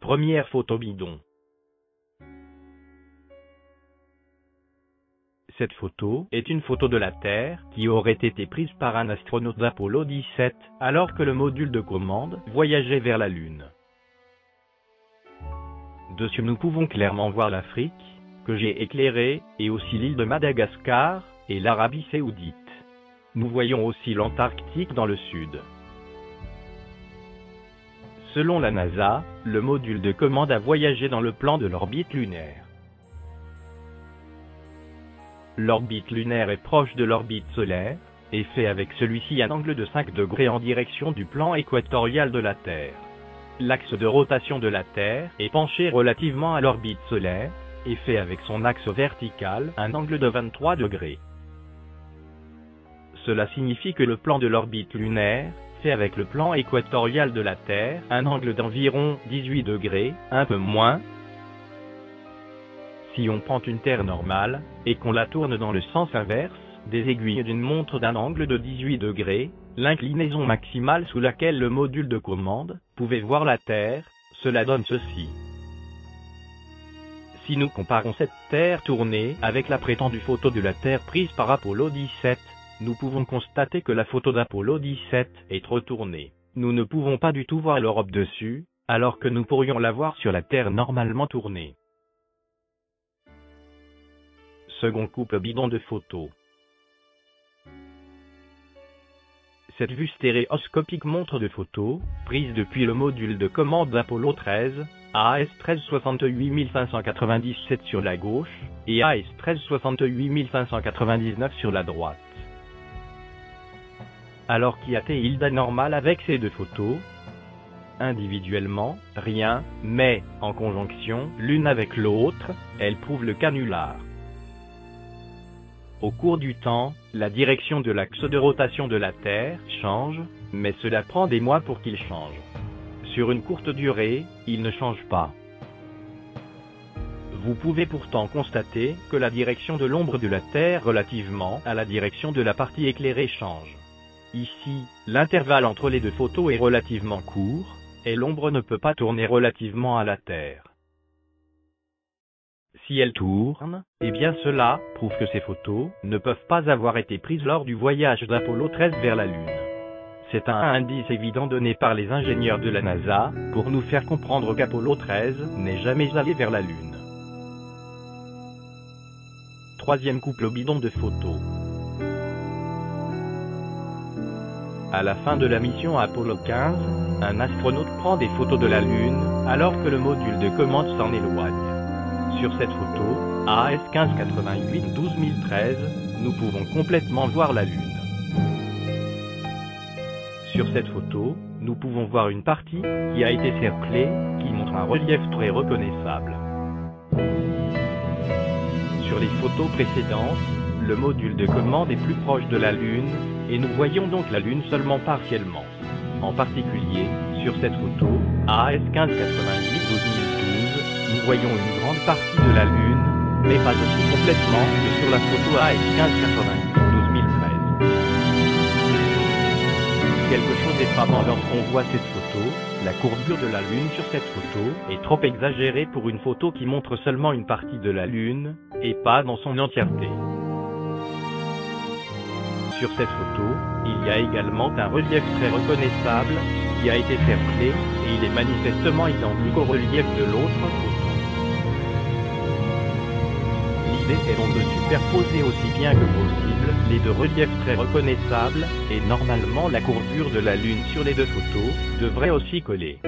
Première photo bidon. Cette photo est une photo de la Terre qui aurait été prise par un astronaute d'Apollo 17 alors que le module de commande voyageait vers la Lune. Dessus nous pouvons clairement voir l'Afrique, que j'ai éclairée, et aussi l'île de Madagascar et l'Arabie Saoudite. Nous voyons aussi l'Antarctique dans le sud. Selon la NASA, le module de commande a voyagé dans le plan de l'orbite lunaire. L'orbite lunaire est proche de l'orbite solaire, et fait avec celui-ci un angle de 5 degrés en direction du plan équatorial de la Terre. L'axe de rotation de la Terre est penché relativement à l'orbite solaire, et fait avec son axe vertical un angle de 23 degrés. Cela signifie que le plan de l'orbite lunaire fait avec le plan équatorial de la Terre un angle d'environ 18 degrés, un peu moins. Si on prend une Terre normale, et qu'on la tourne dans le sens inverse des aiguilles d'une montre d'un angle de 18 degrés, l'inclinaison maximale sous laquelle le module de commande pouvait voir la Terre, cela donne ceci. Si nous comparons cette Terre tournée avec la prétendue photo de la Terre prise par Apollo 17, nous pouvons constater que la photo d'Apollo 17 est trop tournée. Nous ne pouvons pas du tout voir l'Europe dessus, alors que nous pourrions la voir sur la Terre normalement tournée. Second couple bidon de photos. Cette vue stéréoscopique montre de photos, prises depuis le module de commande d'Apollo 13, AS 13 68 597 sur la gauche, et AS 13 68 599 sur la droite. Alors qu'y a-t-il d'anormal avec ces deux photos? Individuellement, rien, mais, en conjonction, l'une avec l'autre, elles prouvent le canular. Au cours du temps, la direction de l'axe de rotation de la Terre change, mais cela prend des mois pour qu'il change. Sur une courte durée, il ne change pas. Vous pouvez pourtant constater que la direction de l'ombre de la Terre relativement à la direction de la partie éclairée change. Ici, l'intervalle entre les deux photos est relativement court, et l'ombre ne peut pas tourner relativement à la Terre. Si elle tourne, eh bien cela prouve que ces photos ne peuvent pas avoir été prises lors du voyage d'Apollo 13 vers la Lune. C'est un indice évident donné par les ingénieurs de la NASA pour nous faire comprendre qu'Apollo 13 n'est jamais allé vers la Lune. Troisième couple bidon de photos. À la fin de la mission Apollo 15, un astronaute prend des photos de la Lune alors que le module de commande s'en éloigne. Sur cette photo, AS 1588 12013, nous pouvons complètement voir la Lune. Sur cette photo, nous pouvons voir une partie qui a été cerclée, qui montre un relief très reconnaissable. Sur les photos précédentes, le module de commande est plus proche de la Lune, et nous voyons donc la Lune seulement partiellement. En particulier, sur cette photo, AS 1588 12012, nous voyons une grande partie de la Lune, mais pas aussi complètement que sur la photo AS 1588 12013. Quelque chose est frappant lorsqu'on voit cette photo, la courbure de la Lune sur cette photo est trop exagérée pour une photo qui montre seulement une partie de la Lune, et pas dans son entièreté. Sur cette photo, il y a également un relief très reconnaissable, qui a été cerclé, et il est manifestement identique au relief de l'autre photo. L'idée est donc de superposer aussi bien que possible les deux reliefs très reconnaissables, et normalement la courbure de la Lune sur les deux photos devrait aussi coller.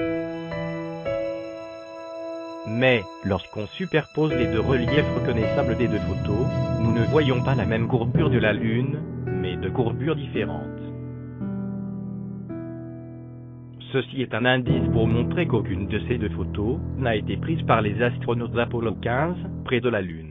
Mais, lorsqu'on superpose les deux reliefs reconnaissables des deux photos, nous ne voyons pas la même courbure de la Lune, mais de courbures différentes. Ceci est un indice pour montrer qu'aucune de ces deux photos n'a été prise par les astronautes d'Apollo 15 près de la Lune.